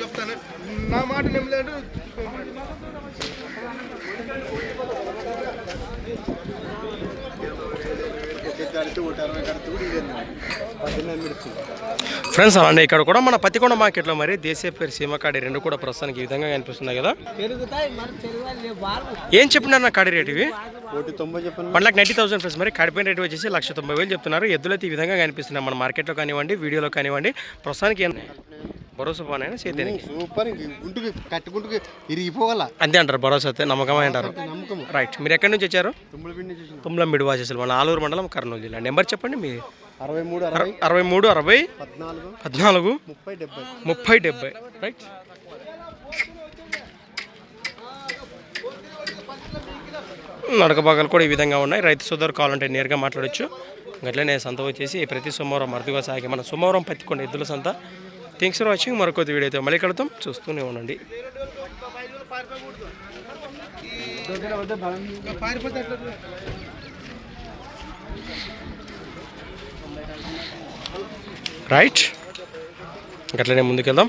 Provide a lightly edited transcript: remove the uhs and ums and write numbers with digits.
చెప్తాను నా మాట నిమ్మలేదు. ఫ్రెండ్స్ అలానే ఇక్కడ కూడా మన పత్తికొండ మార్కెట్లో మరి దేశీయ పేరు సీమకాడి రెండు కూడా ప్రస్తుతానికి ఈ విధంగా కనిపిస్తున్నాయి కదా. ఏం చెప్పినారు నా కాడి రేటు ఇవి? 1,90,000 ఫ్రెండ్స్. మరి కాడిపోయిన రేటు వచ్చేసి 1,90,000 చెప్తున్నారు. ఎద్దులైతే ఈ విధంగా కనిపిస్తున్నాయి మన మార్కెట్లో కానివ్వండి, వీడియోలో కానివ్వండి. ప్రస్తుతానికి భరోసా పోనైనా సేద్యానికి సూపర్. గుంటుకి కట్టుకుంటుకి ఇరిగిపోవాలా అంతే అంటారు. భరోసా అయితే నమ్మకమే అంటారు. రైట్. మీరు ఎక్కడి నుంచి వచ్చారు? తుమ్లంబిడి వాసేసులు మన ఆలూరు మండలం, కర్నూలు జిల్లా. నెంబర్ చెప్పండి మీ. 63 60 14 30 70. రైట్. నడక భాగాలు కూడా ఈ విధంగా ఉన్నాయి. రైతు సోదరు కావాలంటే నేరుగా మాట్లాడచ్చు. అట్లనే సంత వచ్చేసి ప్రతి సోమవారం అరుదుగా సాగి మన సోమవారం పత్తికొండ ఎద్దుల సంత. Thanks for watching. మరొక వీడియో అయితే మళ్ళీ కలుద్దాం. చూస్తూనే ఉండండి. రైట్. అట్లనే ముందుకెళ్దాం.